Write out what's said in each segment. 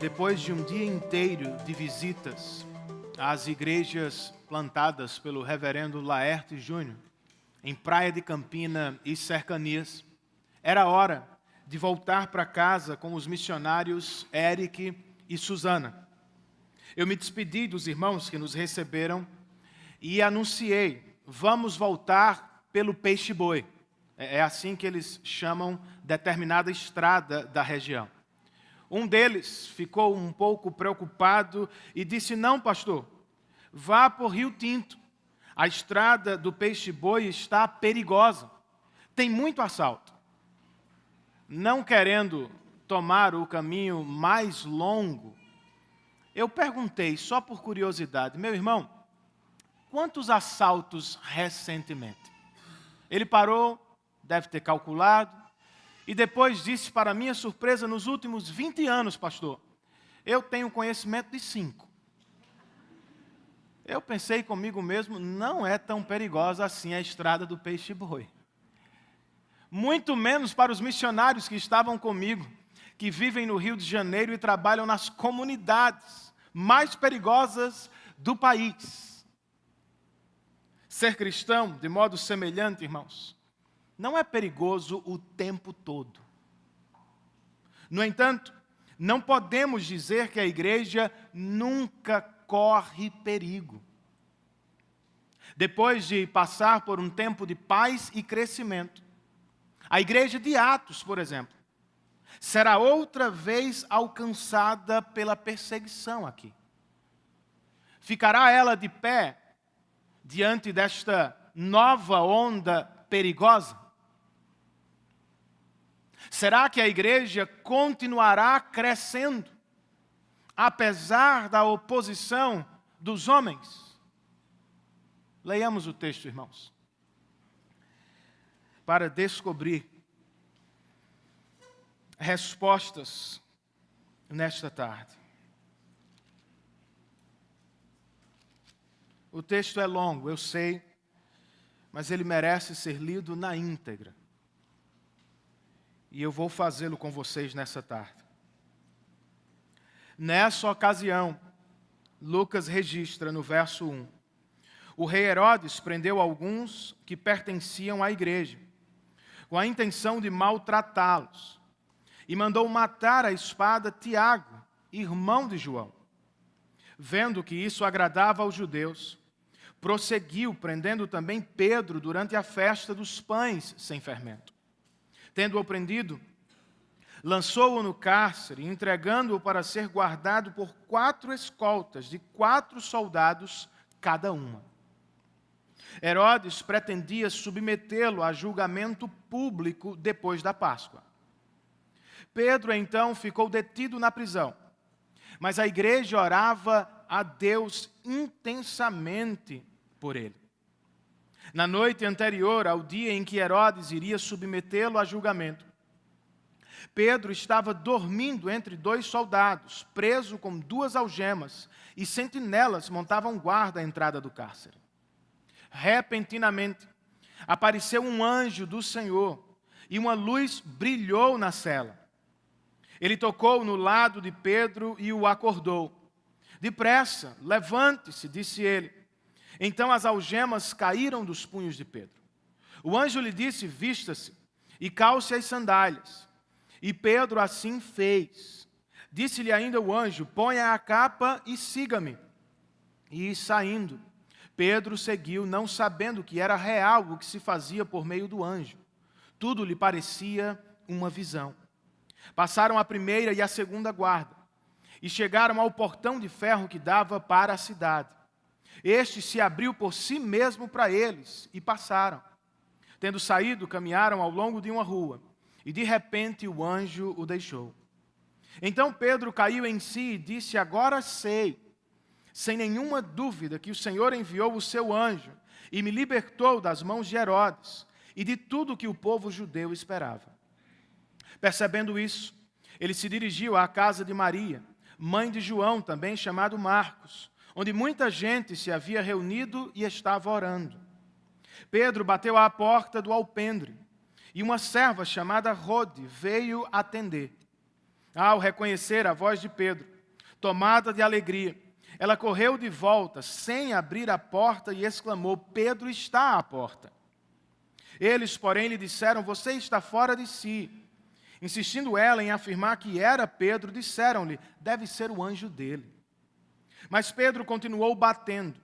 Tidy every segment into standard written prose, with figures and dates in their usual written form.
Depois de um dia inteiro de visitas às igrejas plantadas pelo reverendo Laerte Júnior, em Praia de Campina e cercanias, era hora de voltar para casa com os missionários Eric e Susana. Eu me despedi dos irmãos que nos receberam e anunciei: vamos voltar pelo Peixe-Boi. É assim que eles chamam determinada estrada da região. Um deles ficou um pouco preocupado e disse: não, pastor, vá por Rio Tinto. A estrada do Peixe-Boi está perigosa, tem muito assalto. Não querendo tomar o caminho mais longo, eu perguntei, só por curiosidade: meu irmão, quantos assaltos recentemente? Ele parou, deve ter calculado, e depois disse, para minha surpresa: nos últimos 20 anos, pastor, eu tenho conhecimento de 5. Eu pensei comigo mesmo, não é tão perigosa assim a estrada do Peixe-Boi. Muito menos para os missionários que estavam comigo, que vivem no Rio de Janeiro e trabalham nas comunidades mais perigosas do país. Ser cristão, de modo semelhante, irmãos, não é perigoso o tempo todo. No entanto, não podemos dizer que a igreja nunca corre perigo. Depois de passar por um tempo de paz e crescimento, a igreja de Atos, por exemplo, será outra vez alcançada pela perseguição aqui. Ficará ela de pé diante desta nova onda perigosa? Será que a igreja continuará crescendo, apesar da oposição dos homens? Leiamos o texto, irmãos, para descobrir respostas nesta tarde. O texto é longo, eu sei, mas ele merece ser lido na íntegra. E eu vou fazê-lo com vocês nessa tarde. Nessa ocasião, Lucas registra no verso 1, o rei Herodes prendeu alguns que pertenciam à igreja, com a intenção de maltratá-los, e mandou matar à espada Tiago, irmão de João. Vendo que isso agradava aos judeus, prosseguiu prendendo também Pedro durante a festa dos pães sem fermento. Tendo-o prendido, lançou-o no cárcere, entregando-o para ser guardado por 4 escoltas de 4 soldados cada uma. Herodes pretendia submetê-lo a julgamento público depois da Páscoa. Pedro, então, ficou detido na prisão, mas a igreja orava a Deus intensamente por ele. Na noite anterior ao dia em que Herodes iria submetê-lo a julgamento, Pedro estava dormindo entre 2 soldados, preso com 2 algemas, e sentinelas montavam guarda à entrada do cárcere. Repentinamente, apareceu um anjo do Senhor, e uma luz brilhou na cela. Ele tocou no lado de Pedro e o acordou. Depressa, levante-se, disse ele. Então as algemas caíram dos punhos de Pedro. O anjo lhe disse: vista-se e calce as sandálias. E Pedro assim fez. Disse-lhe ainda o anjo: ponha a capa e siga-me. E saindo, Pedro seguiu, não sabendo que era real o que se fazia por meio do anjo. Tudo lhe parecia uma visão. Passaram a primeira e a segunda guarda, e chegaram ao portão de ferro que dava para a cidade. Este se abriu por si mesmo para eles, e passaram. Tendo saído, caminharam ao longo de uma rua, e de repente o anjo o deixou. Então Pedro caiu em si e disse: agora sei, sem nenhuma dúvida, que o Senhor enviou o seu anjo, e me libertou das mãos de Herodes, e de tudo que o povo judeu esperava. Percebendo isso, ele se dirigiu à casa de Maria, mãe de João, também chamado Marcos, onde muita gente se havia reunido e estava orando. Pedro bateu à porta do alpendre, e uma serva chamada Rode veio atender. Ao reconhecer a voz de Pedro, Tomada de alegria, ela correu de volta, sem abrir a porta, e exclamou: Pedro está à porta. Eles, porém, lhe disseram: Você está fora de si. Insistindo ela em afirmar que era Pedro, disseram-lhe: Deve ser o anjo dele. Mas Pedro continuou batendo.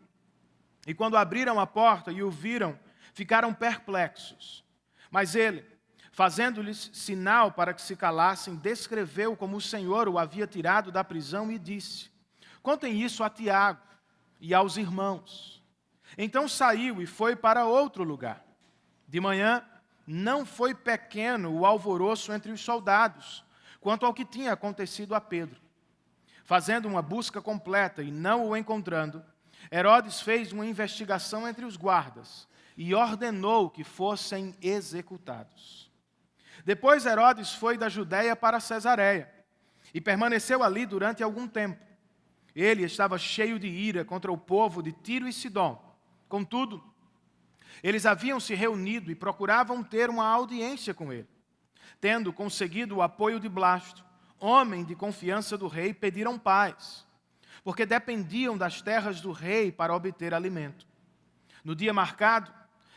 E quando abriram a porta e o viram, ficaram perplexos. Mas ele, fazendo-lhes sinal para que se calassem, descreveu como o Senhor o havia tirado da prisão e disse: Contem isso a Tiago e aos irmãos. Então saiu e foi para outro lugar. De manhã, não foi pequeno o alvoroço entre os soldados, quanto ao que tinha acontecido a Pedro. Fazendo uma busca completa e não o encontrando, Herodes fez uma investigação entre os guardas e ordenou que fossem executados. Depois Herodes foi da Judeia para Cesareia e permaneceu ali durante algum tempo. Ele estava cheio de ira contra o povo de Tiro e Sidom. Contudo, eles haviam se reunido e procuravam ter uma audiência com ele. Tendo conseguido o apoio de Blasto, homem de confiança do rei, pediram paz, porque dependiam das terras do rei para obter alimento. No dia marcado,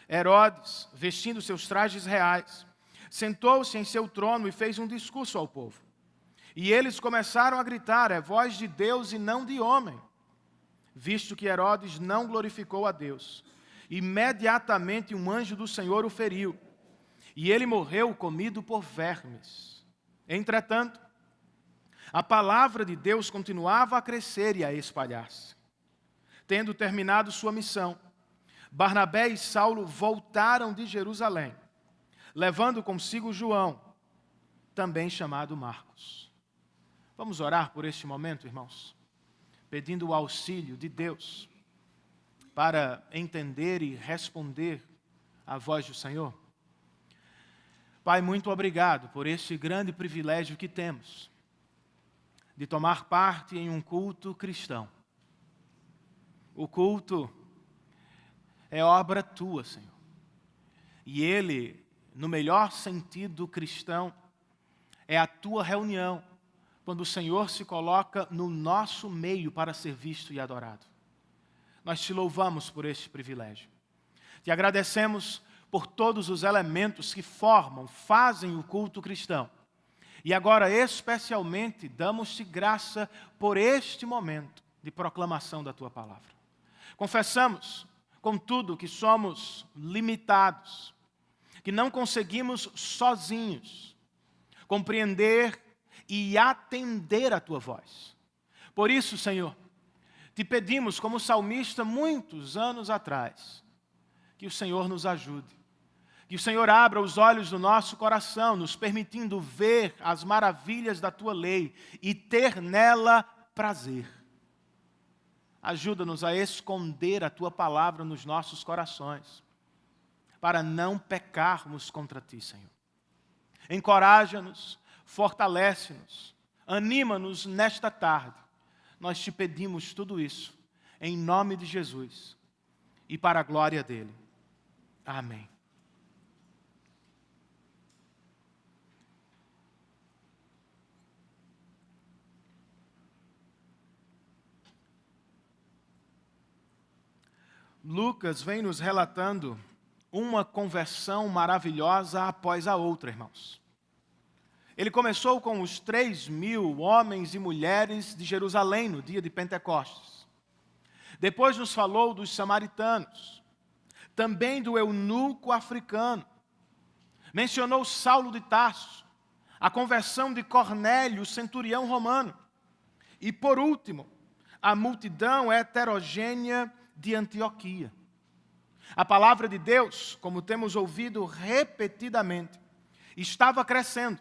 Herodes, vestindo seus trajes reais, sentou-se em seu trono e fez um discurso ao povo. E eles começaram a gritar: É voz de Deus e não de homem. Visto que Herodes não glorificou a Deus, imediatamente um anjo do Senhor o feriu, e ele morreu comido por vermes. Entretanto, a palavra de Deus continuava a crescer e a espalhar-se. Tendo terminado sua missão, Barnabé e Saulo voltaram de Jerusalém, levando consigo João, também chamado Marcos. Vamos orar por este momento, irmãos, pedindo o auxílio de Deus para entender e responder à voz do Senhor. Pai, muito obrigado por este grande privilégio que temos de tomar parte em um culto cristão. O culto é obra tua, Senhor. E ele, no melhor sentido cristão, é a tua reunião, quando o Senhor se coloca no nosso meio para ser visto e adorado. Nós te louvamos por este privilégio. Te agradecemos por todos os elementos que fazem o culto cristão. E agora, especialmente, damos-te graça por este momento de proclamação da tua palavra. Confessamos, contudo, que somos limitados, que não conseguimos sozinhos compreender e atender a tua voz. Por isso, Senhor, te pedimos, como salmista muitos anos atrás, que o Senhor nos ajude. Que o Senhor abra os olhos do nosso coração, nos permitindo ver as maravilhas da tua lei e ter nela prazer. Ajuda-nos a esconder a tua palavra nos nossos corações, para não pecarmos contra ti, Senhor. Encoraja-nos, fortalece-nos, anima-nos nesta tarde. Nós te pedimos tudo isso, em nome de Jesus e para a glória dele. Amém. Lucas vem nos relatando uma conversão maravilhosa após a outra, irmãos. Ele começou com os 3.000 homens e mulheres de Jerusalém no dia de Pentecostes. Depois nos falou dos samaritanos, também do eunuco africano. Mencionou Saulo de Tarso, a conversão de Cornélio, o centurião romano. E por último, a multidão heterogênea de Antioquia. A palavra de Deus, como temos ouvido repetidamente, estava crescendo,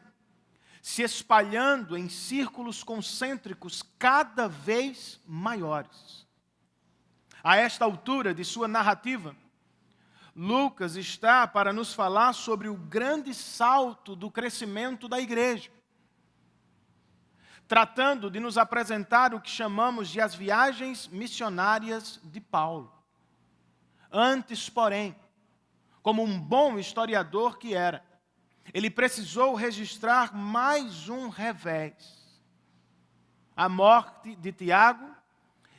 se espalhando em círculos concêntricos cada vez maiores. A esta altura de sua narrativa, Lucas está para nos falar sobre o grande salto do crescimento da igreja, tratando de nos apresentar o que chamamos de as viagens missionárias de Paulo. Antes, porém, como um bom historiador que era, ele precisou registrar mais um revés. a morte de Tiago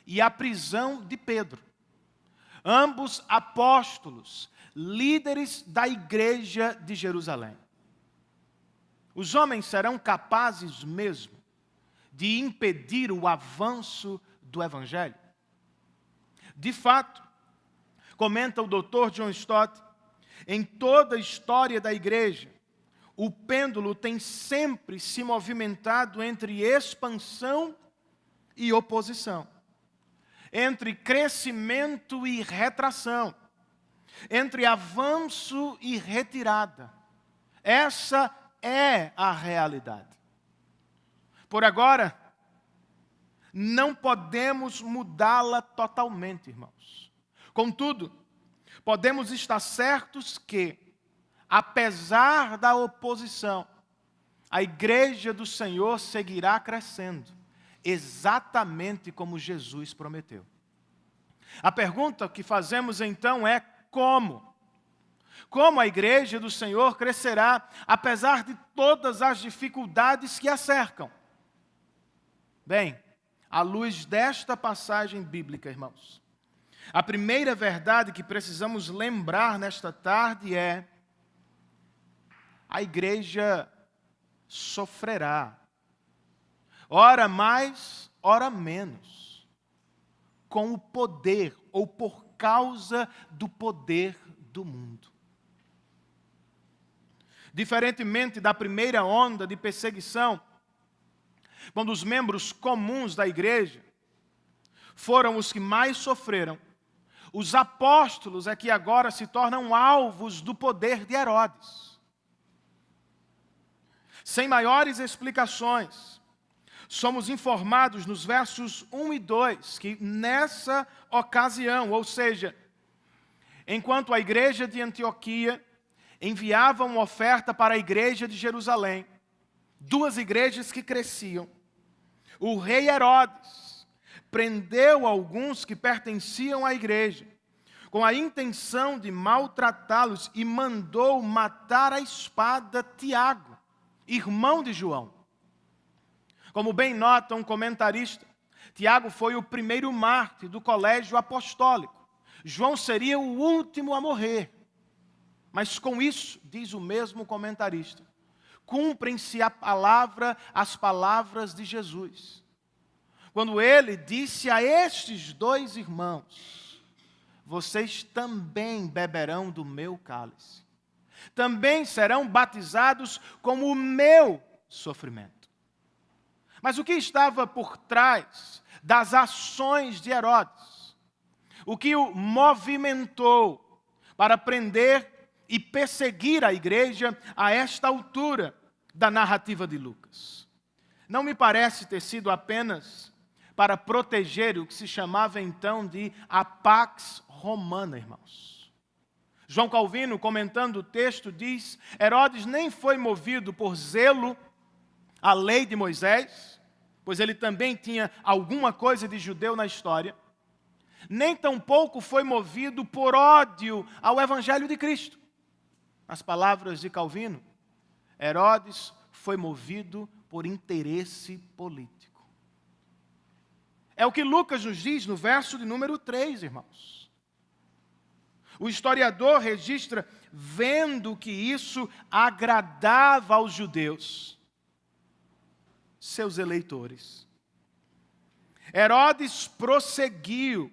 e a prisão de Pedro. Ambos apóstolos, líderes da igreja de Jerusalém. Os homens serão capazes mesmo de impedir o avanço do Evangelho? De fato, comenta o Dr. John Stott, em toda a história da igreja, o pêndulo tem sempre se movimentado entre expansão e oposição, entre crescimento e retração, entre avanço e retirada. Essa é a realidade. Por agora, não podemos mudá-la totalmente, irmãos. Contudo, podemos estar certos que, apesar da oposição, a igreja do Senhor seguirá crescendo, exatamente como Jesus prometeu. A pergunta que fazemos então é como? Como a igreja do Senhor crescerá, apesar de todas as dificuldades que a cercam? Bem, à luz desta passagem bíblica, irmãos, a primeira verdade que precisamos lembrar nesta tarde é: a igreja sofrerá, ora mais, ora menos, com o poder ou por causa do poder do mundo. Diferentemente da primeira onda de perseguição, quando os membros comuns da igreja foram os que mais sofreram, os apóstolos é que agora se tornam alvos do poder de Herodes. Sem maiores explicações, somos informados nos versos 1 e 2 que nessa ocasião, ou seja, enquanto a igreja de Antioquia enviava uma oferta para a igreja de Jerusalém, duas igrejas que cresciam, o rei Herodes prendeu alguns que pertenciam à igreja, com a intenção de maltratá-los, e mandou matar à espada Tiago, irmão de João. Como bem nota um comentarista, Tiago foi o primeiro mártir do colégio apostólico. João seria o último a morrer. Mas com isso, diz o mesmo comentarista, cumprem-se as palavras de Jesus, quando ele disse a estes dois irmãos: vocês também beberão do meu cálice, também serão batizados com o meu sofrimento. Mas o que estava por trás das ações de Herodes? O que o movimentou para prender e perseguir a igreja a esta altura da narrativa de Lucas? Não me parece ter sido apenas para proteger o que se chamava então de a Pax Romana, irmãos. João Calvino, comentando o texto, diz: Herodes nem foi movido por zelo à lei de Moisés, pois ele também tinha alguma coisa de judeu na história, nem tampouco foi movido por ódio ao Evangelho de Cristo. Nas palavras de Calvino, Herodes foi movido por interesse político. É o que Lucas nos diz no verso de número 3, irmãos. O historiador registra: vendo que isso agradava aos judeus, seus eleitores, Herodes prosseguiu,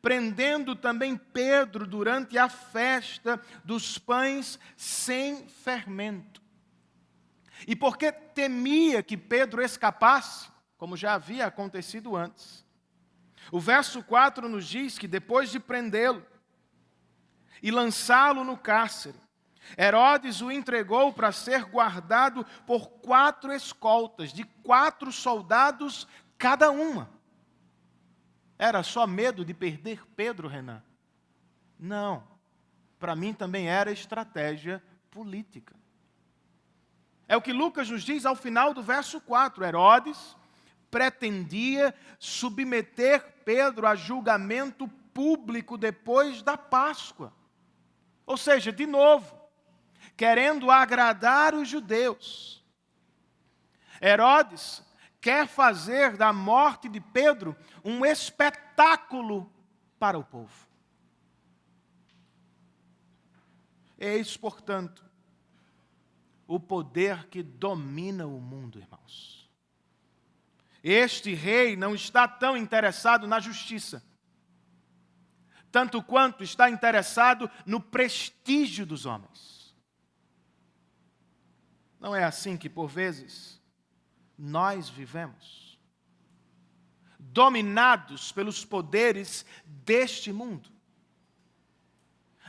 prendendo também Pedro durante a festa dos pães sem fermento. E porque temia que Pedro escapasse, como já havia acontecido antes, o verso 4 nos diz que depois de prendê-lo e lançá-lo no cárcere, Herodes o entregou para ser guardado por 4 escoltas, de 4 soldados cada uma. Era só medo de perder Pedro, Renan? Não. Para mim também era estratégia política. É o que Lucas nos diz ao final do verso 4. Herodes pretendia submeter Pedro a julgamento público depois da Páscoa. Ou seja, de novo, querendo agradar os judeus. Herodes quer fazer da morte de Pedro um espetáculo para o povo. Eis, portanto, o poder que domina o mundo, irmãos. Este rei não está tão interessado na justiça, tanto quanto está interessado no prestígio dos homens. Não é assim que, por vezes, nós vivemos, dominados pelos poderes deste mundo.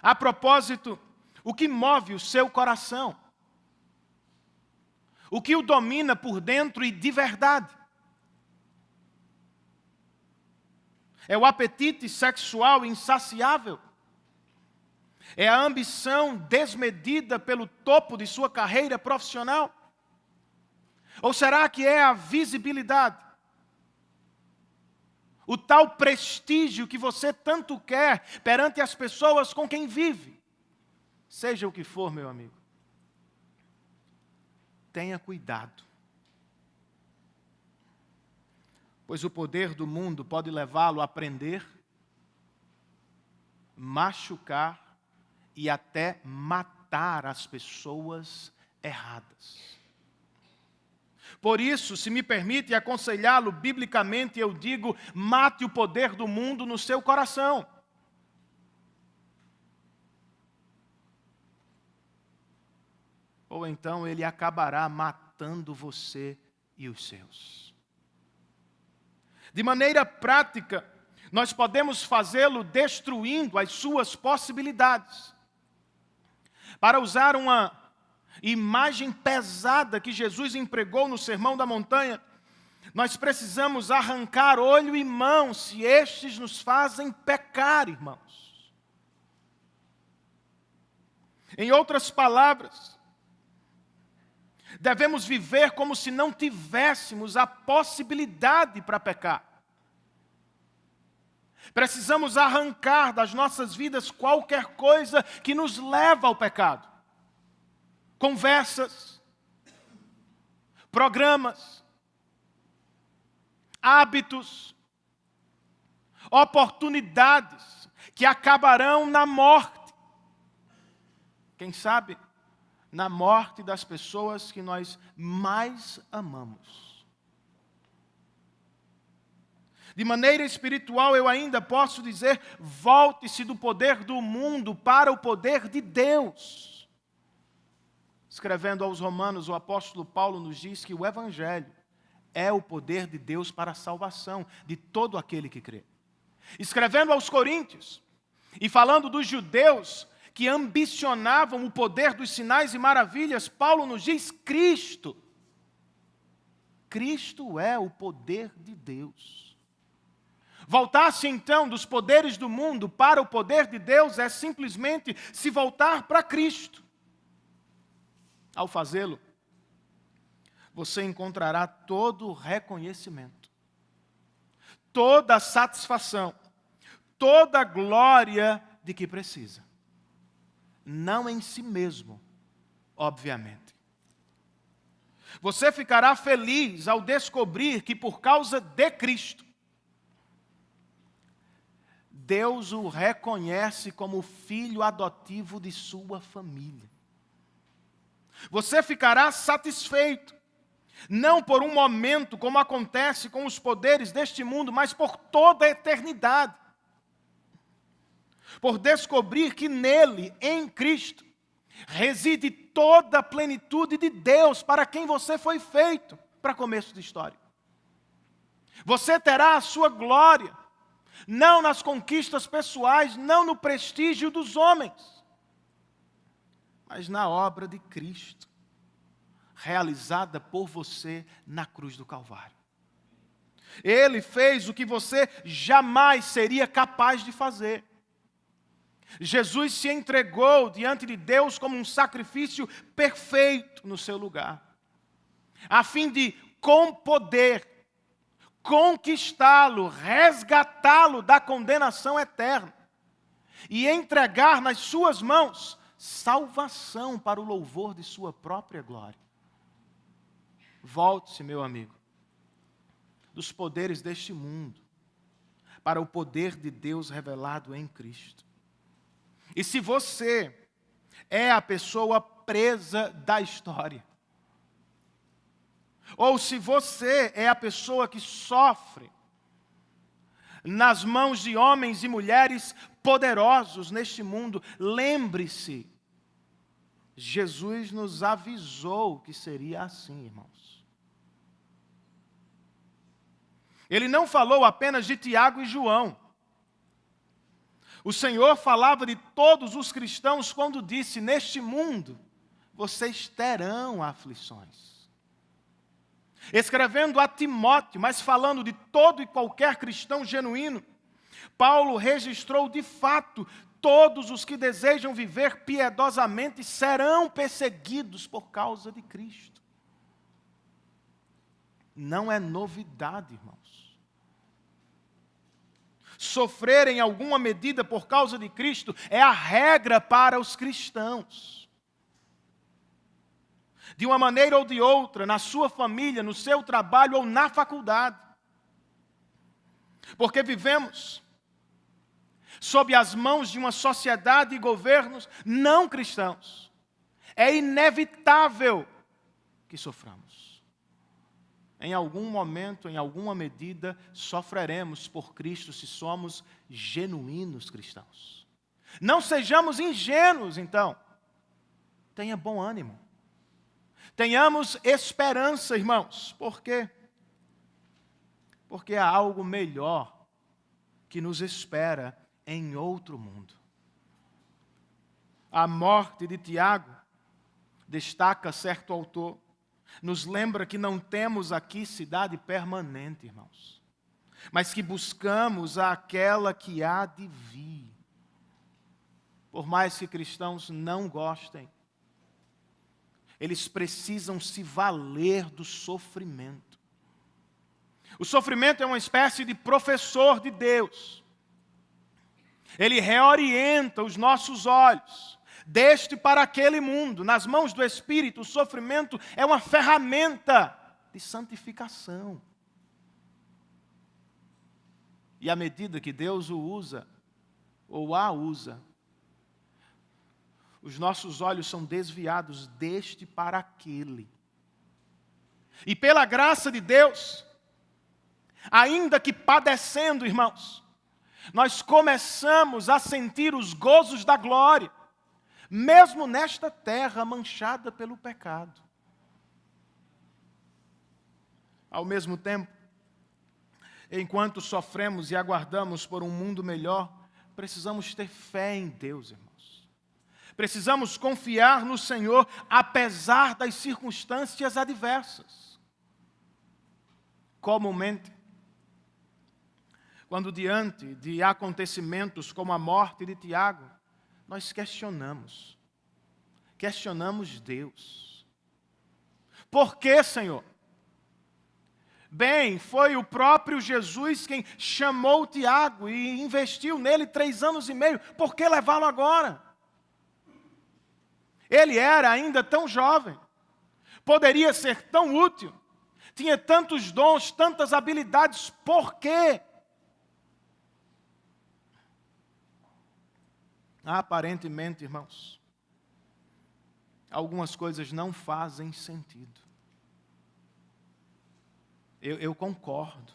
A propósito, o que move o seu coração? O que o domina por dentro e de verdade? É o apetite sexual insaciável? É a ambição desmedida pelo topo de sua carreira profissional? Ou será que é a visibilidade? O tal prestígio que você tanto quer perante as pessoas com quem vive? Seja o que for, meu amigo, tenha cuidado. Pois o poder do mundo pode levá-lo a prender, machucar e até matar as pessoas erradas. Por isso, se me permite aconselhá-lo biblicamente, eu digo: mate o poder do mundo no seu coração. Ou então ele acabará matando você e os seus. De maneira prática, nós podemos fazê-lo destruindo as suas possibilidades. Para usar uma imagem pesada que Jesus empregou no Sermão da Montanha, nós precisamos arrancar olho e mão se estes nos fazem pecar, irmãos. Em outras palavras, devemos viver como se não tivéssemos a possibilidade para pecar. Precisamos arrancar das nossas vidas qualquer coisa que nos leva ao pecado. Conversas, programas, hábitos, oportunidades que acabarão na morte. Quem sabe, na morte das pessoas que nós mais amamos. De maneira espiritual, eu ainda posso dizer: volte-se do poder do mundo para o poder de Deus. Escrevendo aos Romanos, o apóstolo Paulo nos diz que o Evangelho é o poder de Deus para a salvação de todo aquele que crê. Escrevendo aos Coríntios, e falando dos judeus que ambicionavam o poder dos sinais e maravilhas, Paulo nos diz: Cristo. Cristo é o poder de Deus. Voltar-se então dos poderes do mundo para o poder de Deus é simplesmente se voltar para Cristo. Ao fazê-lo, você encontrará todo o reconhecimento, toda a satisfação, toda a glória de que precisa. Não em si mesmo, obviamente. Você ficará feliz ao descobrir que por causa de Cristo, Deus o reconhece como filho adotivo de sua família. Você ficará satisfeito, não por um momento, como acontece com os poderes deste mundo, mas por toda a eternidade. Por descobrir que nele, em Cristo, reside toda a plenitude de Deus para quem você foi feito, para começo de história. Você terá a sua glória, não nas conquistas pessoais, não no prestígio dos homens, mas na obra de Cristo, realizada por você na cruz do Calvário. Ele fez o que você jamais seria capaz de fazer. Jesus se entregou diante de Deus como um sacrifício perfeito no seu lugar, a fim de, com poder, conquistá-lo, resgatá-lo da condenação eterna e entregar nas suas mãos salvação para o louvor de sua própria glória. Volte-se, meu amigo, dos poderes deste mundo para o poder de Deus revelado em Cristo. E se você é a pessoa presa da história, ou se você é a pessoa que sofre nas mãos de homens e mulheres poderosos neste mundo, lembre-se, Jesus nos avisou que seria assim, irmãos. Ele não falou apenas de Tiago e João. O Senhor falava de todos os cristãos quando disse: neste mundo vocês terão aflições. Escrevendo a Timóteo, mas falando de todo e qualquer cristão genuíno, Paulo registrou de fato: todos os que desejam viver piedosamente serão perseguidos por causa de Cristo. Não é novidade, irmãos. Sofrer em alguma medida por causa de Cristo é a regra para os cristãos. De uma maneira ou de outra, na sua família, no seu trabalho ou na faculdade. Porque vivemos sob as mãos de uma sociedade e governos não cristãos. É inevitável que soframos. Em algum momento, em alguma medida, sofreremos por Cristo se somos genuínos cristãos. Não sejamos ingênuos, então. Tenha bom ânimo. Tenhamos esperança, irmãos. Por quê? Porque há algo melhor que nos espera em outro mundo. A morte de Tiago, destaca certo autor, nos lembra que não temos aqui cidade permanente, irmãos, mas que buscamos aquela que há de vir. Por mais que cristãos não gostem, eles precisam se valer do sofrimento. O sofrimento é uma espécie de professor de Deus. Ele reorienta os nossos olhos deste para aquele mundo. Nas mãos do Espírito, o sofrimento é uma ferramenta de santificação. E à medida que Deus o usa, ou a usa, os nossos olhos são desviados deste para aquele. E pela graça de Deus, ainda que padecendo, irmãos, nós começamos a sentir os gozos da glória, mesmo nesta terra manchada pelo pecado. Ao mesmo tempo, enquanto sofremos e aguardamos por um mundo melhor, precisamos ter fé em Deus, irmãos. Precisamos confiar no Senhor, apesar das circunstâncias adversas. Comumente, quando diante de acontecimentos como a morte de Tiago, nós questionamos Deus. Por que, Senhor? Bem, foi o próprio Jesus quem chamou Tiago e investiu nele 3 anos e meio. Por que levá-lo agora? Ele era ainda tão jovem, poderia ser tão útil, tinha tantos dons, tantas habilidades. Por quê? Aparentemente, irmãos, algumas coisas não fazem sentido. Eu concordo.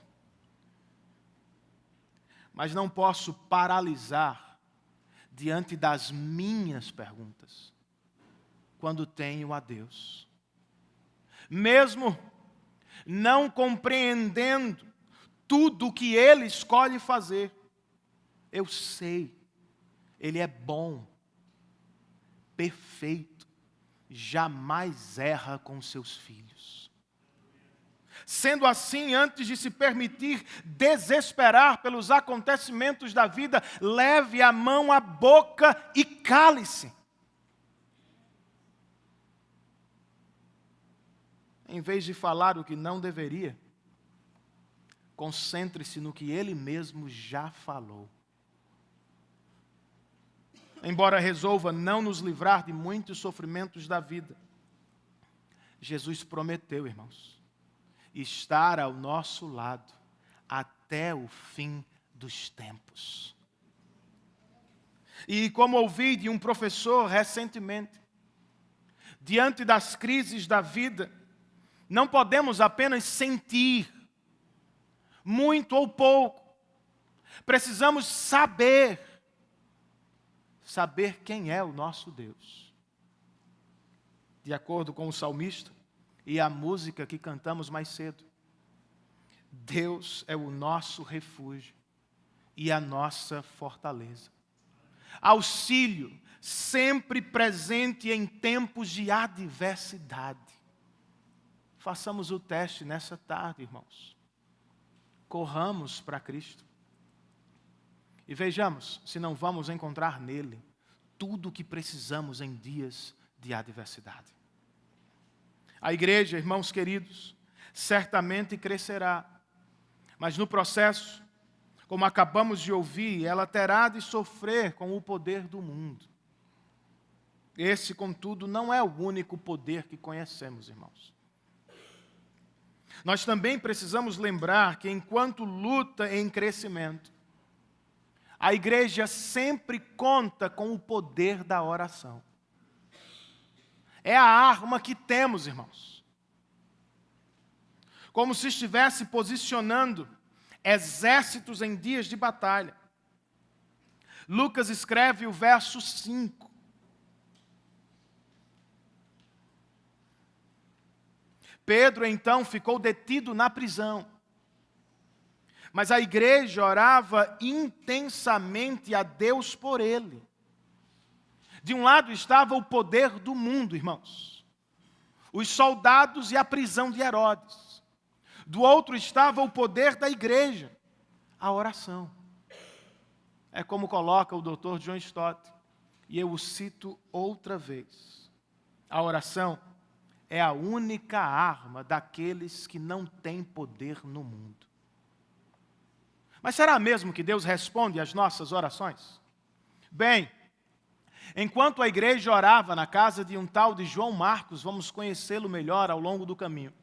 Mas não posso paralisar diante das minhas perguntas quando tenho a Deus. Mesmo não compreendendo tudo o que Ele escolhe fazer, eu sei, Ele é bom, perfeito, jamais erra com seus filhos. Sendo assim, antes de se permitir desesperar pelos acontecimentos da vida, leve a mão à boca e cale-se. Em vez de falar o que não deveria, concentre-se no que Ele mesmo já falou. Embora resolva não nos livrar de muitos sofrimentos da vida, Jesus prometeu, irmãos, estar ao nosso lado até o fim dos tempos. E como ouvi de um professor recentemente, diante das crises da vida, não podemos apenas sentir, muito ou pouco. Precisamos saber quem é o nosso Deus. De acordo com o salmista e a música que cantamos mais cedo, Deus é o nosso refúgio e a nossa fortaleza. Auxílio sempre presente em tempos de adversidade. Façamos o teste nessa tarde, irmãos. Corramos para Cristo. E vejamos se não vamos encontrar nele tudo o que precisamos em dias de adversidade. A igreja, irmãos queridos, certamente crescerá, mas no processo, como acabamos de ouvir, ela terá de sofrer com o poder do mundo. Esse, contudo, não é o único poder que conhecemos, irmãos. Nós também precisamos lembrar que enquanto luta em crescimento, a igreja sempre conta com o poder da oração. É a arma que temos, irmãos. Como se estivesse posicionando exércitos em dias de batalha. Lucas escreve o verso 5. Pedro, então, ficou detido na prisão. Mas a igreja orava intensamente a Deus por ele. De um lado estava o poder do mundo, irmãos. Os soldados e a prisão de Herodes. Do outro estava o poder da igreja, a oração. É como coloca o Dr. John Stott, e eu o cito outra vez. A oração é a única arma daqueles que não têm poder no mundo. Mas será mesmo que Deus responde às nossas orações? Bem, enquanto a igreja orava na casa de um tal de João Marcos, vamos conhecê-lo melhor ao longo do caminho.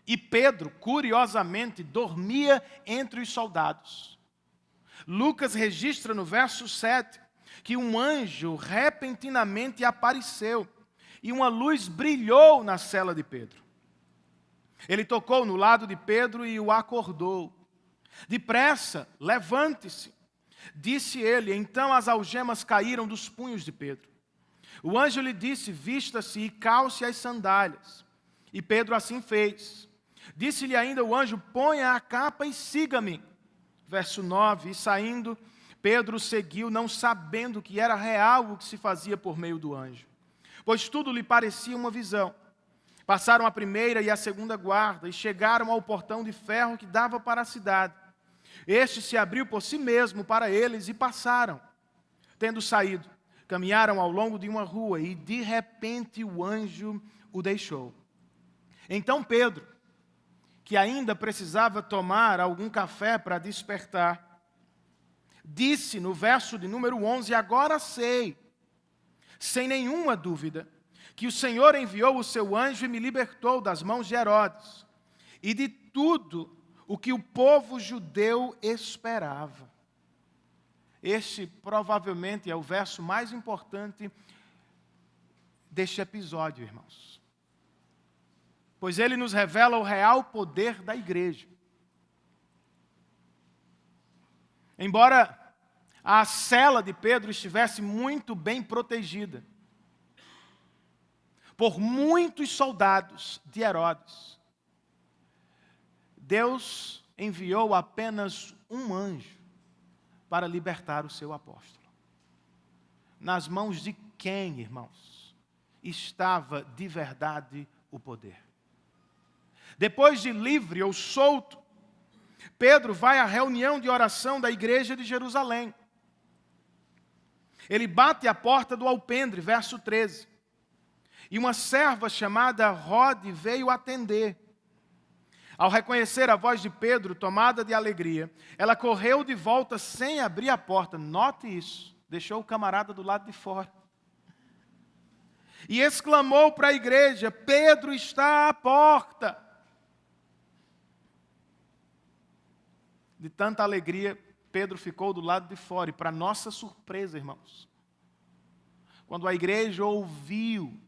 E Pedro, curiosamente, dormia entre os soldados. Lucas registra no verso 7 que um anjo repentinamente apareceu e uma luz brilhou na cela de Pedro. Ele tocou no lado de Pedro e o acordou. Depressa, levante-se, disse ele. Então as algemas caíram dos punhos de Pedro. O anjo lhe disse, vista-se e calce as sandálias. E Pedro assim fez. Disse-lhe ainda o anjo, ponha a capa e siga-me. Verso 9, e saindo, Pedro seguiu, não sabendo que era real o que se fazia por meio do anjo. Pois tudo lhe parecia uma visão. Passaram a primeira e a segunda guarda e chegaram ao portão de ferro que dava para a cidade. Este se abriu por si mesmo para eles e passaram. Tendo saído, caminharam ao longo de uma rua e de repente o anjo o deixou. Então Pedro, que ainda precisava tomar algum café para despertar, disse no verso de número 11, agora sei, sem nenhuma dúvida, que o Senhor enviou o seu anjo e me libertou das mãos de Herodes e de tudo o que o povo judeu esperava. Este provavelmente é o verso mais importante deste episódio, irmãos. Pois ele nos revela o real poder da igreja. Embora a cela de Pedro estivesse muito bem protegida por muitos soldados de Herodes, Deus enviou apenas um anjo para libertar o seu apóstolo. Nas mãos de quem, irmãos, estava de verdade o poder? Depois de livre ou solto, Pedro vai à reunião de oração da igreja de Jerusalém. Ele bate à porta do alpendre, verso 13. E uma serva chamada Rode veio atender. Ao reconhecer a voz de Pedro, tomada de alegria, ela correu de volta sem abrir a porta. Note isso, deixou o camarada do lado de fora. E exclamou para a igreja, Pedro está à porta. de tanta alegria, Pedro ficou do lado de fora. E para nossa surpresa, irmãos, quando a igreja ouviu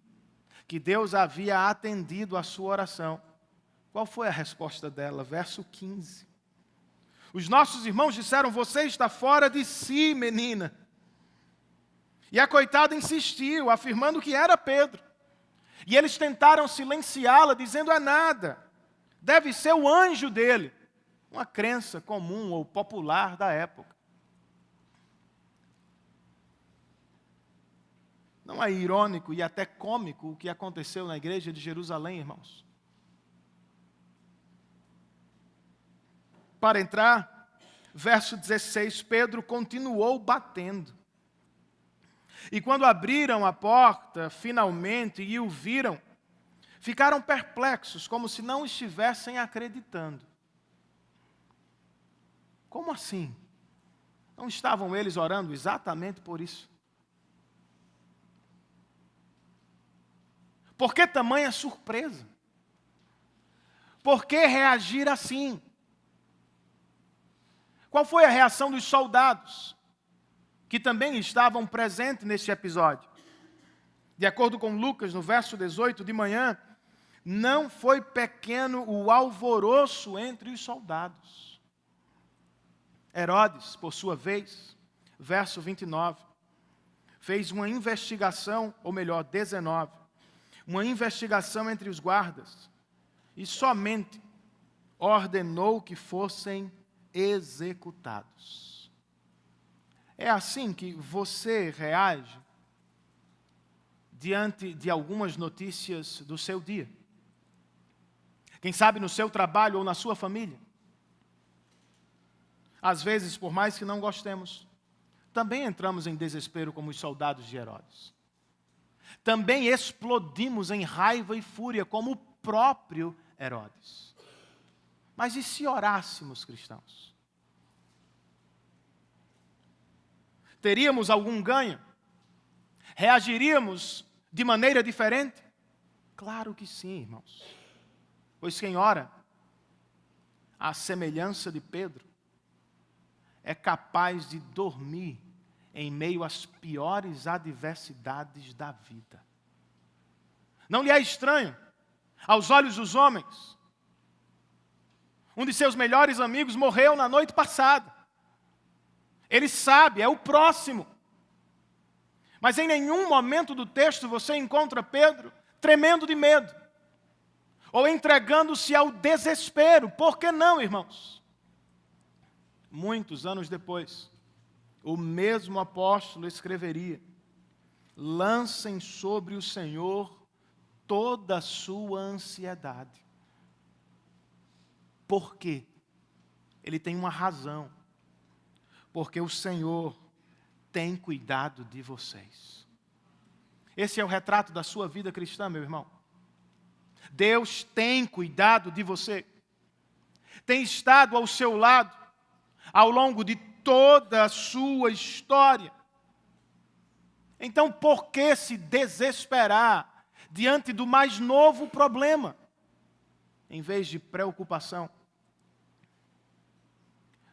que Deus havia atendido a sua oração, qual foi a resposta dela? Verso 15. Os nossos irmãos disseram: você está fora de si, menina. E a coitada insistiu, afirmando que era Pedro. E eles tentaram silenciá-la, dizendo: é nada. Deve ser o anjo dele. Uma crença comum ou popular da época. Não é irônico e até cômico o que aconteceu na igreja de Jerusalém, irmãos? Para entrar, verso 16, Pedro continuou batendo. E quando abriram a porta, finalmente, e o viram, ficaram perplexos, como se não estivessem acreditando. Como assim? Não estavam eles orando exatamente por isso? Por que tamanha surpresa? Por que reagir assim? Qual foi a reação dos soldados, que também estavam presentes neste episódio? De acordo com Lucas, no verso 18, de manhã, não foi pequeno o alvoroço entre os soldados. Herodes, por sua vez, verso 29, fez uma investigação, ou melhor, 19, uma investigação entre os guardas e somente ordenou que fossem executados. É assim que você reage diante de algumas notícias do seu dia? Quem sabe no seu trabalho ou na sua família? Às vezes, por mais que não gostemos, também entramos em desespero como os soldados de Herodes. Também explodimos em raiva e fúria como o próprio Herodes. Mas e se orássemos, cristãos? Teríamos algum ganho? Reagiríamos de maneira diferente? Claro que sim, irmãos. Pois quem ora, à semelhança de Pedro, é capaz de dormir em meio às piores adversidades da vida. Não lhe é estranho, aos olhos dos homens, um de seus melhores amigos morreu na noite passada. Ele sabe, é o próximo. Mas em nenhum momento do texto você encontra Pedro tremendo de medo, ou entregando-se ao desespero. Por que não, irmãos? Muitos anos depois, o mesmo apóstolo escreveria: lancem sobre o Senhor toda a sua ansiedade. Por quê? Ele tem uma razão. Porque o Senhor tem cuidado de vocês. Esse é o retrato da sua vida cristã, meu irmão. Deus tem cuidado de você. Tem estado ao seu lado ao longo de toda a sua história. Então, por que se desesperar diante do mais novo problema? Em vez de preocupação,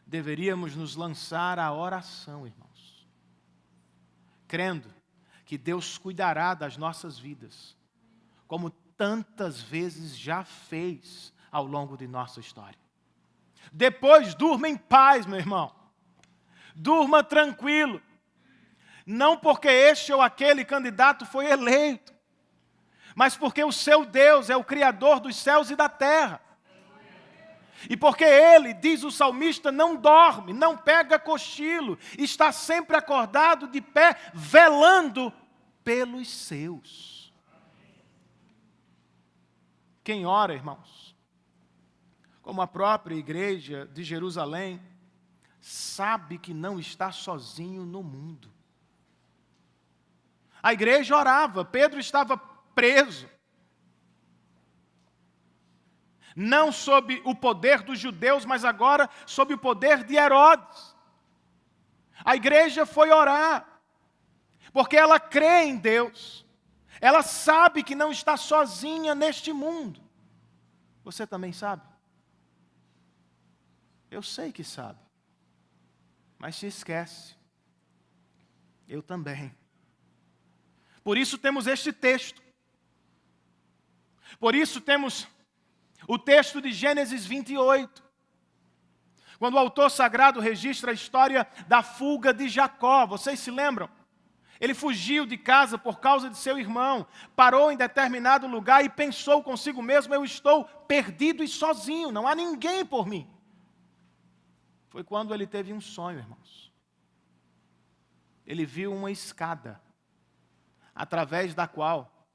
deveríamos nos lançar à oração, irmãos, crendo que Deus cuidará das nossas vidas, como tantas vezes já fez ao longo de nossa história. Depois, durma em paz, meu irmão. Durma tranquilo. Não porque este ou aquele candidato foi eleito, mas porque o seu Deus é o Criador dos céus e da terra. E porque Ele, diz o salmista, não dorme, não pega cochilo, está sempre acordado de pé, velando pelos seus. Quem ora, irmãos, como a própria igreja de Jerusalém, sabe que não está sozinho no mundo. A igreja orava, Pedro estava preso. Não sob o poder dos judeus, mas agora sob o poder de Herodes. A igreja foi orar, porque ela crê em Deus. Ela sabe que não está sozinha neste mundo. Você também sabe? Eu sei que sabe, mas se esquece. Eu também. Por isso temos este texto. Por isso temos o texto de Gênesis 28. Quando o autor sagrado registra a história da fuga de Jacó. Vocês se lembram? Ele fugiu de casa por causa de seu irmão, parou em determinado lugar e pensou consigo mesmo: eu estou perdido e sozinho, não há ninguém por mim. Foi quando ele teve um sonho, irmãos. Ele viu uma escada, através da qual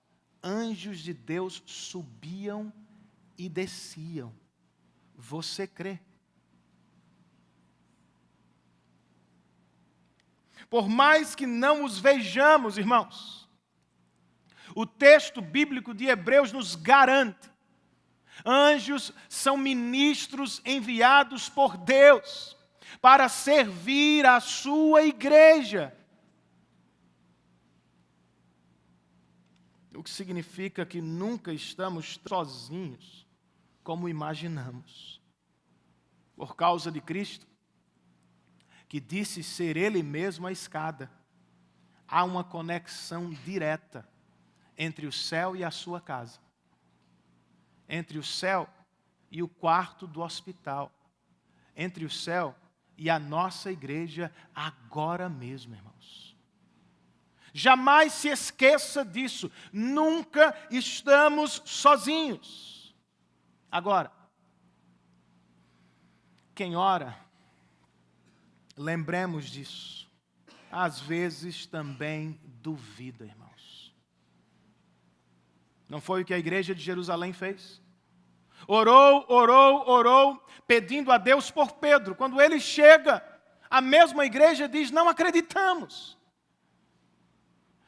anjos de Deus subiam e desciam. Você crê? Por mais que não os vejamos, irmãos, o texto bíblico de Hebreus nos garante: anjos são ministros enviados por Deus para servir a sua igreja. O que significa que nunca estamos sozinhos como imaginamos. Por causa de Cristo, que disse ser Ele mesmo a escada, há uma conexão direta entre o céu e a sua casa, entre o céu e o quarto do hospital, entre o céu e a nossa igreja agora mesmo, irmãos. Jamais se esqueça disso, nunca estamos sozinhos. Agora, quem ora, lembremos disso, às vezes também duvida, irmãos. Não foi o que a igreja de Jerusalém fez? Orou, pedindo a Deus por Pedro. Quando ele chega, a mesma igreja diz: não acreditamos.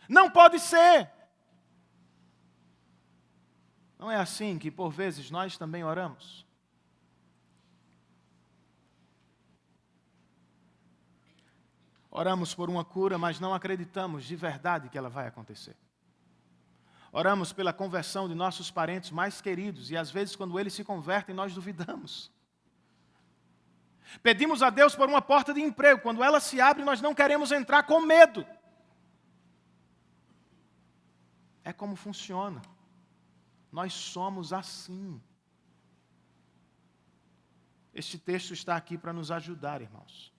Não pode ser. Não é assim que por vezes nós também oramos? Oramos por uma cura, mas não acreditamos de verdade que ela vai acontecer. Oramos pela conversão de nossos parentes mais queridos, e às vezes quando eles se convertem, nós duvidamos. Pedimos a Deus por uma porta de emprego, quando ela se abre, nós não queremos entrar com medo. É como funciona. Nós somos assim. Este texto está aqui para nos ajudar, irmãos.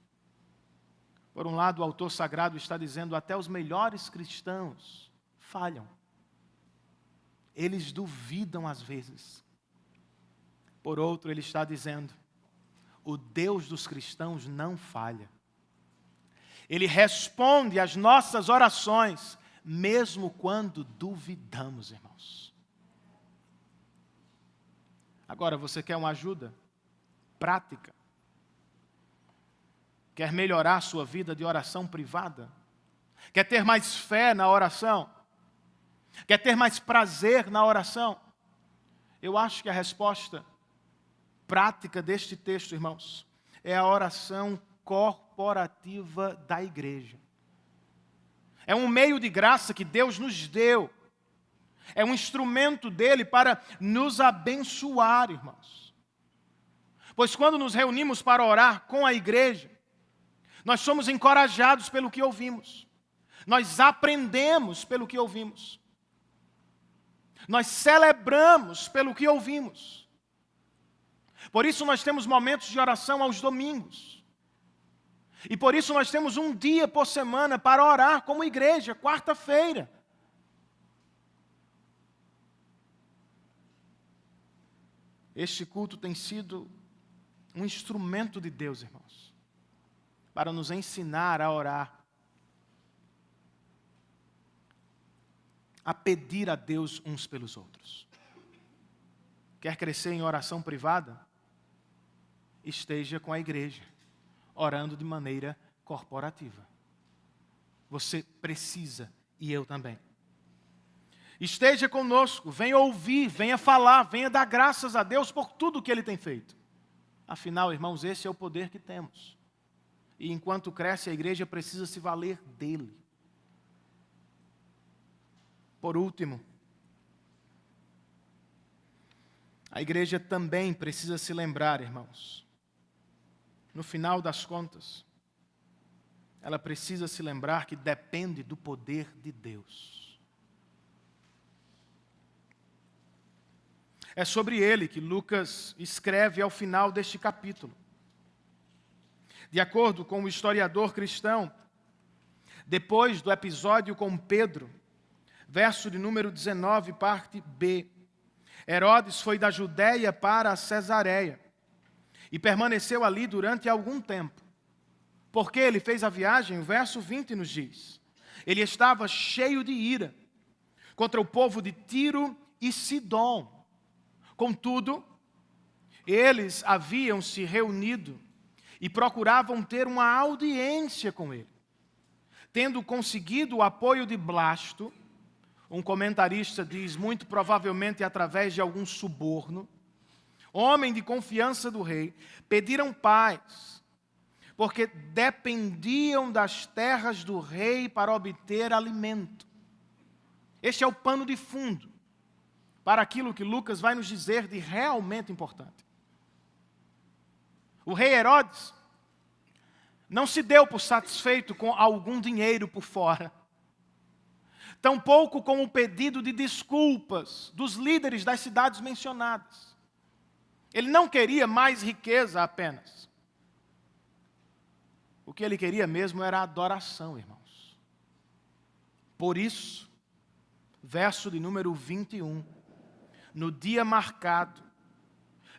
Por um lado, o autor sagrado está dizendo: até os melhores cristãos falham. Eles duvidam às vezes. Por outro, ele está dizendo: o Deus dos cristãos não falha. Ele responde às nossas orações, mesmo quando duvidamos, irmãos. Agora, você quer uma ajuda prática? Quer melhorar a sua vida de oração privada? Quer ter mais fé na oração? Quer ter mais prazer na oração? Eu acho que a resposta prática deste texto, irmãos, é a oração corporativa da igreja. É um meio de graça que Deus nos deu. É um instrumento dele para nos abençoar, irmãos. Pois quando nos reunimos para orar com a igreja, nós somos encorajados pelo que ouvimos. Nós aprendemos pelo que ouvimos. Nós celebramos pelo que ouvimos. Por isso nós temos momentos de oração aos domingos. E por isso nós temos um dia por semana para orar como igreja, quarta-feira. Este culto tem sido um instrumento de Deus, irmãos, para nos ensinar a orar, a pedir a Deus uns pelos outros. Quer crescer em oração privada? Esteja com a igreja, orando de maneira corporativa. Você precisa, e eu também. Esteja conosco, venha ouvir, venha falar, venha dar graças a Deus por tudo que Ele tem feito. Afinal, irmãos, esse é o poder que temos. E enquanto cresce, a igreja precisa se valer dele. Por último, a igreja também precisa se lembrar, irmãos, no final das contas, ela precisa se lembrar que depende do poder de Deus. É sobre ele que Lucas escreve ao final deste capítulo. De acordo com o historiador cristão, depois do episódio com Pedro, verso de número 19, parte B, Herodes foi da Judéia para a Cesareia e permaneceu ali durante algum tempo. Porque ele fez a viagem, o verso 20 nos diz, ele estava cheio de ira contra o povo de Tiro e Sidom. Contudo, eles haviam se reunido e procuravam ter uma audiência com ele. Tendo conseguido o apoio de Blasto, um comentarista diz, muito provavelmente através de algum suborno, homem de confiança do rei, pediram paz, porque dependiam das terras do rei para obter alimento. Este é o pano de fundo para aquilo que Lucas vai nos dizer de realmente importante. O rei Herodes não se deu por satisfeito com algum dinheiro por fora, tampouco com o pedido de desculpas dos líderes das cidades mencionadas. Ele não queria mais riqueza apenas. O que ele queria mesmo era adoração, irmãos. Por isso, verso de número 21, no dia marcado,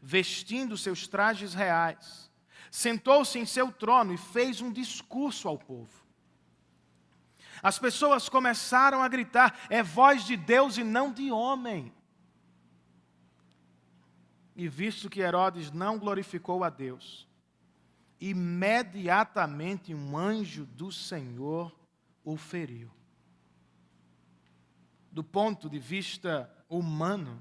vestindo seus trajes reais, sentou-se em seu trono e fez um discurso ao povo. As pessoas começaram a gritar, é voz de Deus e não de homem. E visto que Herodes não glorificou a Deus, imediatamente um anjo do Senhor o feriu. Do ponto de vista humano,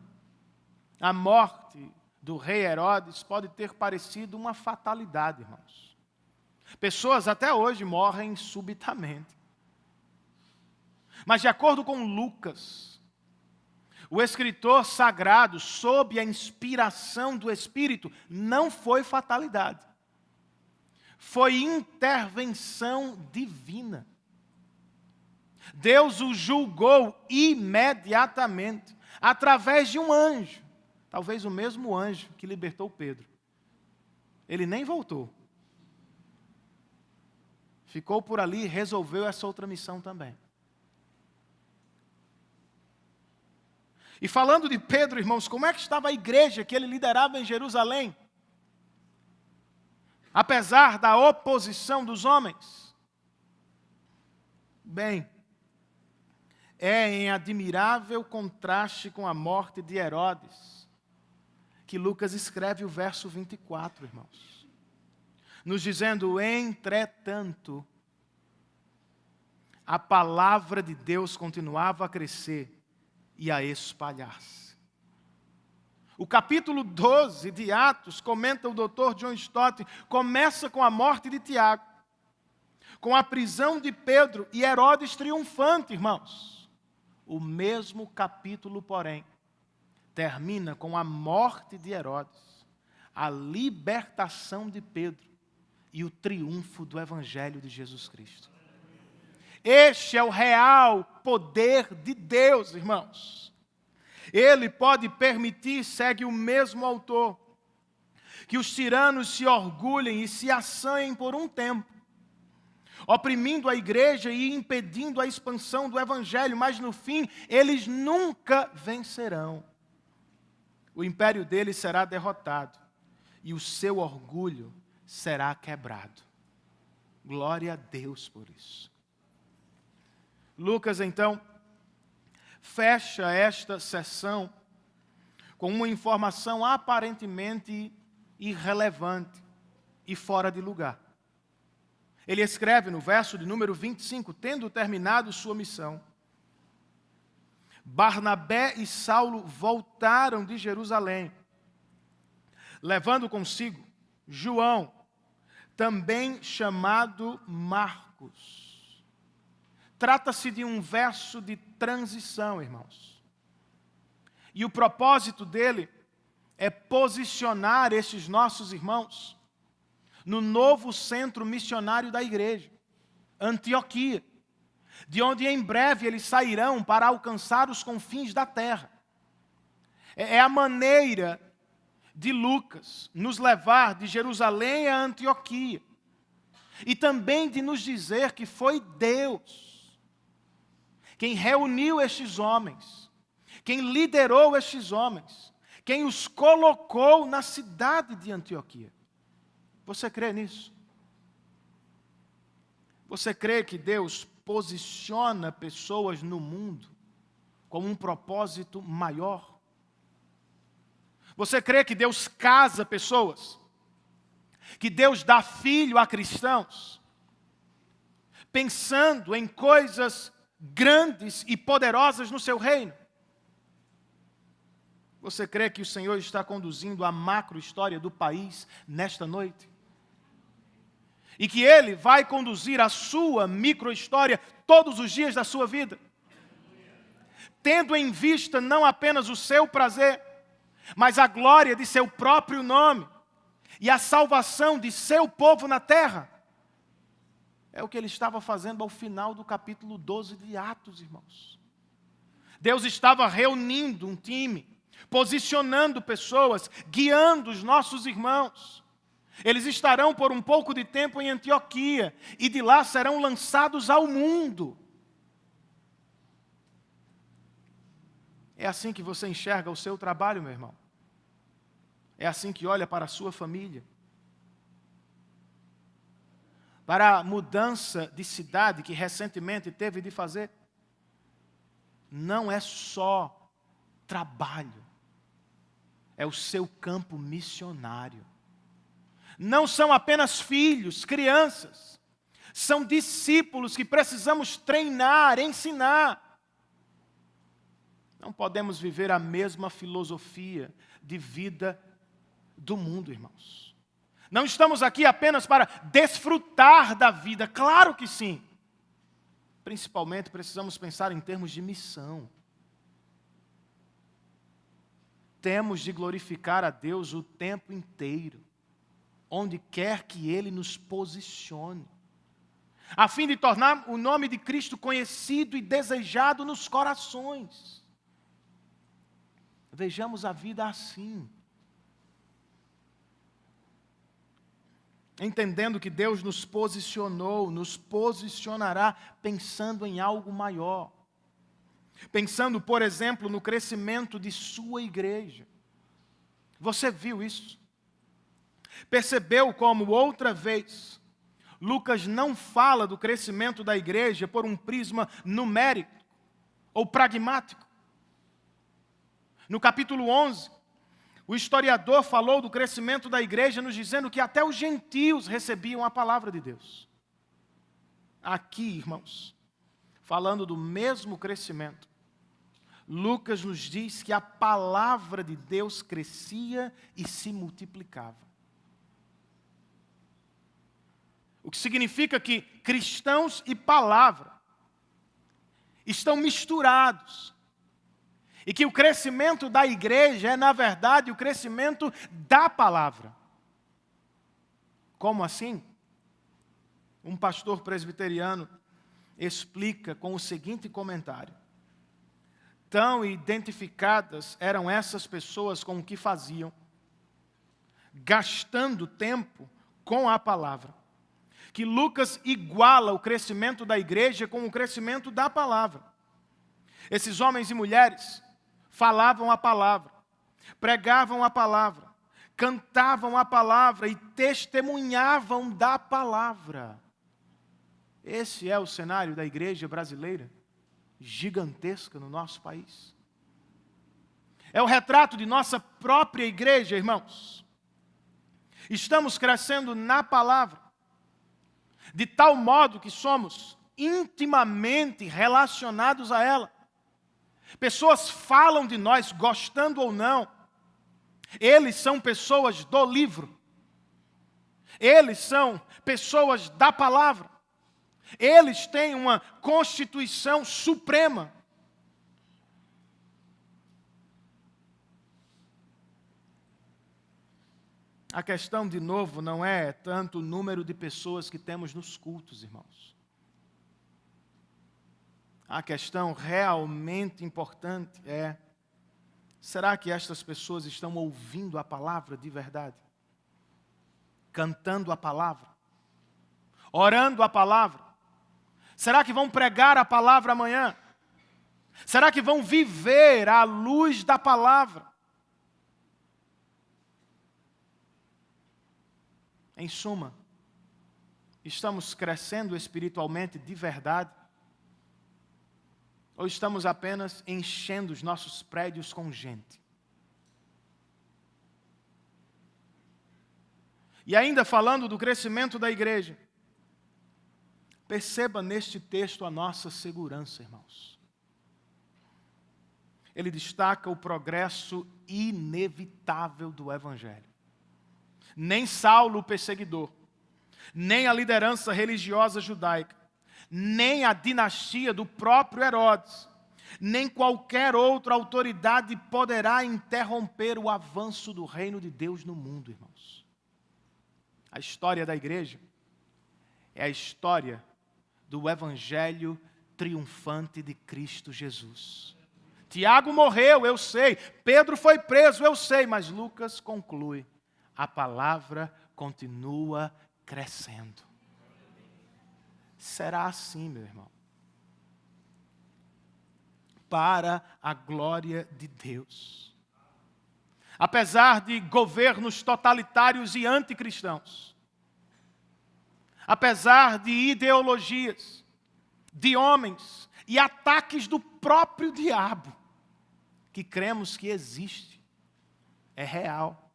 a morte do rei Herodes pode ter parecido uma fatalidade, irmãos. Pessoas até hoje morrem subitamente. Mas de acordo com Lucas, o escritor sagrado, sob a inspiração do Espírito, não foi fatalidade. Foi intervenção divina. Deus o julgou imediatamente, através de um anjo. Talvez o mesmo anjo que libertou Pedro. Ele nem voltou. Ficou por ali e resolveu essa outra missão também. E falando de Pedro, irmãos, como é que estava a igreja que ele liderava em Jerusalém? Apesar da oposição dos homens? Bem, é em admirável contraste com a morte de Herodes que Lucas escreve o verso 24, irmãos. Nos dizendo, entretanto, a palavra de Deus continuava a crescer e a espalhar-se. O capítulo 12 de Atos, comenta o Dr. John Stott, começa com a morte de Tiago, com a prisão de Pedro e Herodes triunfante, irmãos. O mesmo capítulo, porém, termina com a morte de Herodes, a libertação de Pedro e o triunfo do Evangelho de Jesus Cristo. Este é o real poder de Deus, irmãos. Ele pode permitir, segue o mesmo autor, que os tiranos se orgulhem e se assanhem por um tempo, oprimindo a igreja e impedindo a expansão do Evangelho, mas no fim eles nunca vencerão. O império deles será derrotado e o seu orgulho será quebrado. Glória a Deus por isso. Lucas, então, fecha esta sessão com uma informação aparentemente irrelevante e fora de lugar. Ele escreve no verso de número 25, tendo terminado sua missão, Barnabé e Saulo voltaram de Jerusalém, levando consigo João, também chamado Marcos. Trata-se de um verso de transição, irmãos. E o propósito dele é posicionar estes nossos irmãos no novo centro missionário da igreja, Antioquia, de onde em breve eles sairão para alcançar os confins da terra. É a maneira de Lucas nos levar de Jerusalém a Antioquia, e também de nos dizer que foi Deus quem reuniu estes homens, quem liderou estes homens, quem os colocou na cidade de Antioquia. Você crê nisso? Você crê que Deus posiciona pessoas no mundo com um propósito maior? Você crê que Deus casa pessoas? Que Deus dá filho a cristãos? Pensando em coisas grandes e poderosas no seu reino? Você crê que o Senhor está conduzindo a macro-história do país nesta noite? E que Ele vai conduzir a sua micro-história todos os dias da sua vida? Tendo em vista não apenas o seu prazer, mas a glória de seu próprio nome e a salvação de seu povo na terra. É o que ele estava fazendo ao final do capítulo 12 de Atos, irmãos. Deus estava reunindo um time, posicionando pessoas, guiando os nossos irmãos. Eles estarão por um pouco de tempo em Antioquia e de lá serão lançados ao mundo. É assim que você enxerga o seu trabalho, meu irmão? É assim que olha para a sua família? Para a mudança de cidade que recentemente teve de fazer? Não é só trabalho, é o seu campo missionário. Não são apenas filhos, crianças, são discípulos que precisamos treinar, ensinar. Não podemos viver a mesma filosofia de vida do mundo, irmãos. Não estamos aqui apenas para desfrutar da vida, claro que sim. Principalmente precisamos pensar em termos de missão. Temos de glorificar a Deus o tempo inteiro, onde quer que Ele nos posicione, a fim de tornar o nome de Cristo conhecido e desejado nos corações. Vejamos a vida assim. Entendendo que Deus nos posicionou, nos posicionará pensando em algo maior. Pensando, por exemplo, no crescimento de sua igreja. Você viu isso? Percebeu como outra vez Lucas não fala do crescimento da igreja por um prisma numérico ou pragmático? No capítulo 11, o historiador falou do crescimento da igreja, nos dizendo que até os gentios recebiam a palavra de Deus. Aqui, irmãos, falando do mesmo crescimento, Lucas nos diz que a palavra de Deus crescia e se multiplicava. O que significa que cristãos e palavra estão misturados. E que o crescimento da igreja é, na verdade, o crescimento da palavra. Como assim? Um pastor presbiteriano explica com o seguinte comentário: tão identificadas eram essas pessoas com o que faziam, gastando tempo com a palavra, que Lucas iguala o crescimento da igreja com o crescimento da palavra. Esses homens e mulheres falavam a palavra, pregavam a palavra, cantavam a palavra e testemunhavam da palavra. Esse é o cenário da igreja brasileira, gigantesca no nosso país. É o retrato de nossa própria igreja, irmãos. Estamos crescendo na palavra, de tal modo que somos intimamente relacionados a ela. Pessoas falam de nós, gostando ou não. Eles são pessoas do livro. Eles são pessoas da palavra. Eles têm uma constituição suprema. A questão, de novo, não é tanto o número de pessoas que temos nos cultos, irmãos. A questão realmente importante é: será que estas pessoas estão ouvindo a palavra de verdade? Cantando a palavra? Orando a palavra? Será que vão pregar a palavra amanhã? Será que vão viver à luz da palavra? Em suma, estamos crescendo espiritualmente de verdade? Ou estamos apenas enchendo os nossos prédios com gente? E ainda falando do crescimento da igreja, perceba neste texto a nossa segurança, irmãos. Ele destaca o progresso inevitável do Evangelho. Nem Saulo, o perseguidor, nem a liderança religiosa judaica, nem a dinastia do próprio Herodes, nem qualquer outra autoridade poderá interromper o avanço do reino de Deus no mundo, irmãos. A história da igreja é a história do Evangelho triunfante de Cristo Jesus. Tiago morreu, eu sei. Pedro foi preso, eu sei. Mas Lucas conclui: a palavra continua crescendo. Será assim, meu irmão, para a glória de Deus. Apesar de governos totalitários e anticristãos, apesar de ideologias, de homens e ataques do próprio diabo, que cremos que existe, é real,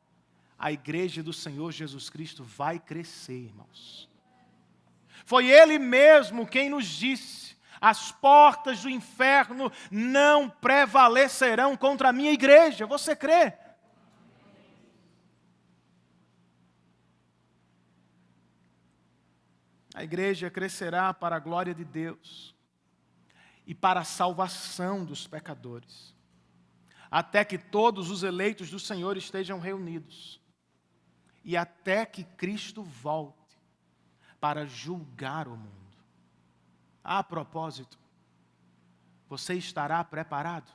a igreja do Senhor Jesus Cristo vai crescer, irmãos. Foi Ele mesmo quem nos disse: as portas do inferno não prevalecerão contra a minha igreja. Você crê? A igreja crescerá para a glória de Deus e para a salvação dos pecadores, até que todos os eleitos do Senhor estejam reunidos e até que Cristo volte para julgar o mundo. A propósito, você estará preparado?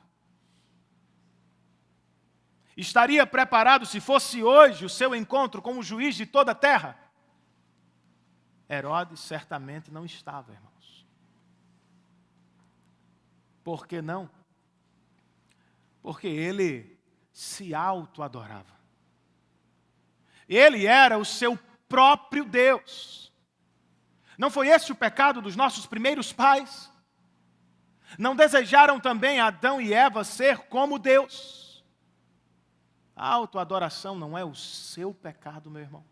Estaria preparado se fosse hoje o seu encontro com o juiz de toda a terra? Herodes certamente não estava, irmãos. Por que não? Porque ele se auto-adorava. Ele era o seu próprio Deus. Não foi esse o pecado dos nossos primeiros pais? Não desejaram também Adão e Eva ser como Deus? A autoadoração não é o seu pecado, meu irmão.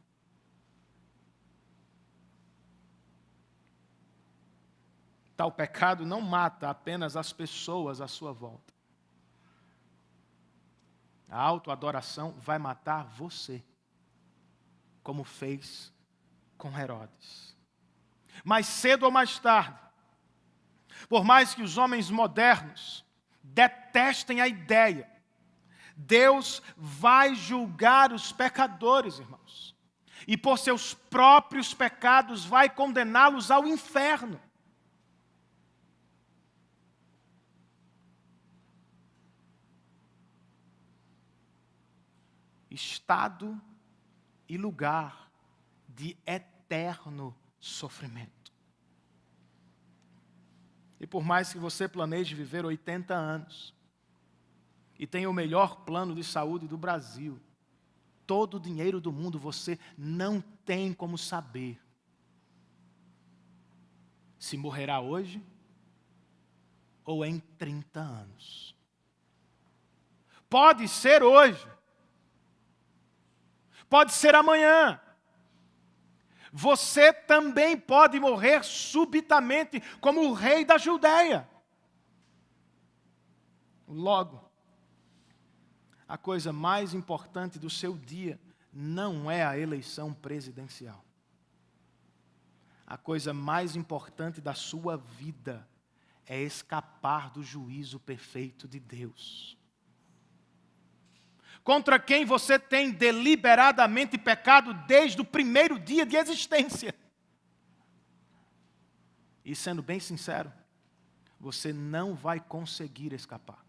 Tal pecado não mata apenas as pessoas à sua volta. A autoadoração vai matar você, como fez com Herodes. Mais cedo ou mais tarde, por mais que os homens modernos detestem a ideia, Deus vai julgar os pecadores, irmãos. E por seus próprios pecados vai condená-los ao inferno. Estado e lugar de eterno sofrimento. E por mais que você planeje viver 80 anos e tenha o melhor plano de saúde do Brasil, todo o dinheiro do mundo, você não tem como saber se morrerá hoje ou em 30 anos. Pode ser hoje. Pode ser amanhã. Você também pode morrer subitamente, como o rei da Judeia. Logo, a coisa mais importante do seu dia não é a eleição presidencial. A coisa mais importante da sua vida é escapar do juízo perfeito de Deus. contra quem você tem deliberadamente pecado desde o primeiro dia de existência. E sendo bem sincero, você não vai conseguir escapar.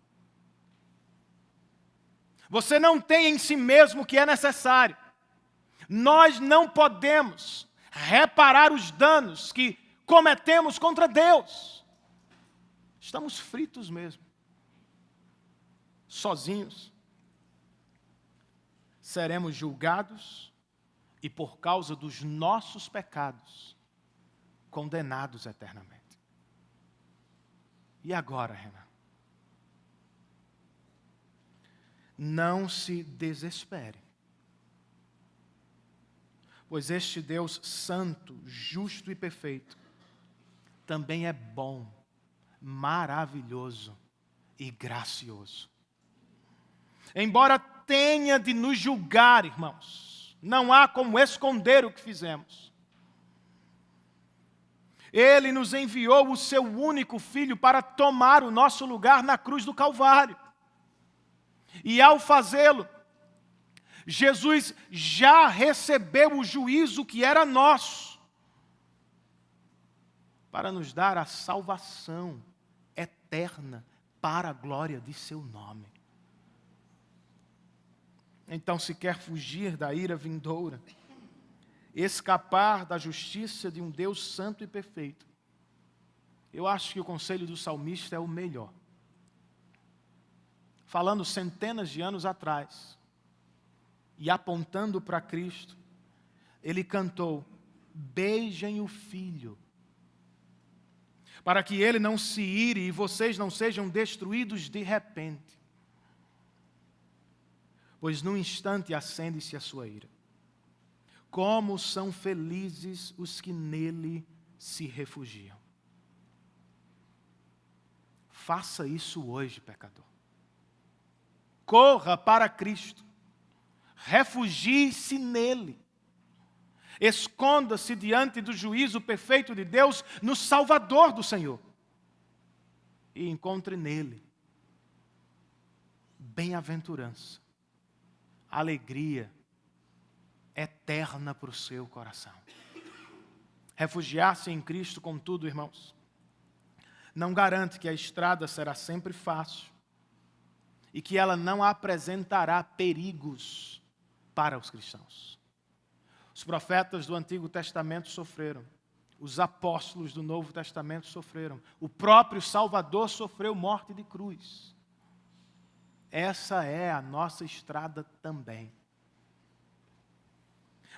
Você não tem em si mesmo o que é necessário. Nós não podemos reparar os danos que cometemos contra Deus. Estamos fritos mesmo. Sozinhos. Seremos julgados e, por causa dos nossos pecados, condenados eternamente. E agora, Renan? Não se desespere, pois este Deus santo, justo e perfeito também é bom, maravilhoso e gracioso. Embora tenha de nos julgar, irmãos, não há como esconder o que fizemos. Ele nos enviou o seu único Filho para tomar o nosso lugar na cruz do Calvário. E ao fazê-lo, Jesus já recebeu o juízo que era nosso, para nos dar a salvação eterna para a glória de seu nome. Então, se quer fugir da ira vindoura, escapar da justiça de um Deus santo e perfeito, eu acho que o conselho do salmista é o melhor. Falando centenas de anos atrás e apontando para Cristo, ele cantou: beijem o Filho, para que ele não se ire e vocês não sejam destruídos de repente. Pois num instante acende-se a sua ira. Como são felizes os que nele se refugiam. Faça isso hoje, pecador. Corra para Cristo. Refugie-se nele. Esconda-se diante do juízo perfeito de Deus no Salvador do Senhor. E encontre nele bem-aventurança, alegria eterna para o seu coração. Refugiar-se em Cristo, contudo, irmãos, não garante que a estrada será sempre fácil e que ela não apresentará perigos para os cristãos. Os profetas do Antigo Testamento sofreram, os apóstolos do Novo Testamento sofreram, o próprio Salvador sofreu morte de cruz. Essa é a nossa estrada também.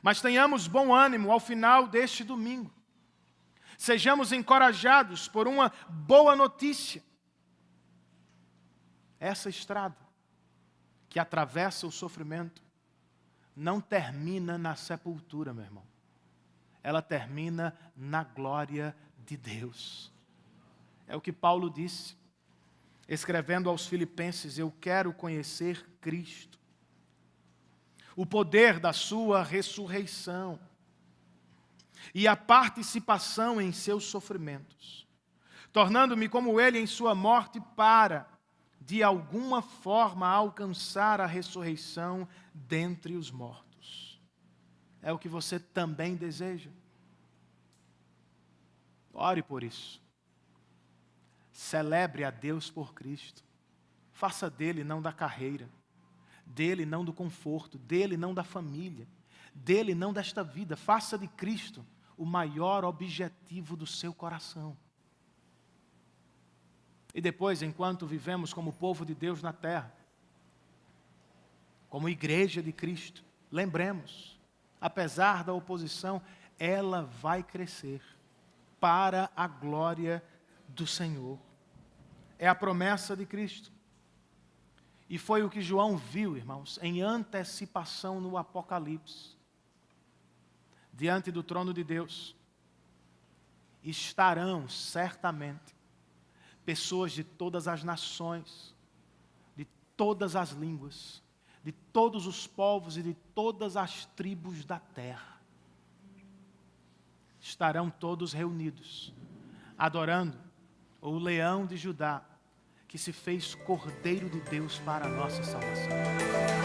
Mas tenhamos bom ânimo ao final deste domingo. Sejamos encorajados por uma boa notícia. Essa estrada que atravessa o sofrimento não termina na sepultura, meu irmão. Ela termina na glória de Deus. É o que Paulo disse, escrevendo aos Filipenses: eu quero conhecer Cristo, o poder da sua ressurreição e a participação em seus sofrimentos, tornando-me como ele em sua morte para, de alguma forma, alcançar a ressurreição dentre os mortos. É o que você também deseja? Ore por isso. Celebre a Deus por Cristo. Faça dele não da carreira, dele não do conforto, dele não da família, dele não desta vida. Faça de Cristo o maior objetivo do seu coração. E depois, enquanto vivemos como povo de Deus na terra, como igreja de Cristo, lembremos, apesar da oposição, ela vai crescer para a glória do Senhor. É a promessa de Cristo. E foi o que João viu, irmãos, em antecipação no Apocalipse. Diante do trono de Deus estarão certamente pessoas de todas as nações, de todas as línguas, de todos os povos e de todas as tribos da terra. Estarão todos reunidos, adorando o Leão de Judá, que se fez Cordeiro de Deus para a nossa salvação.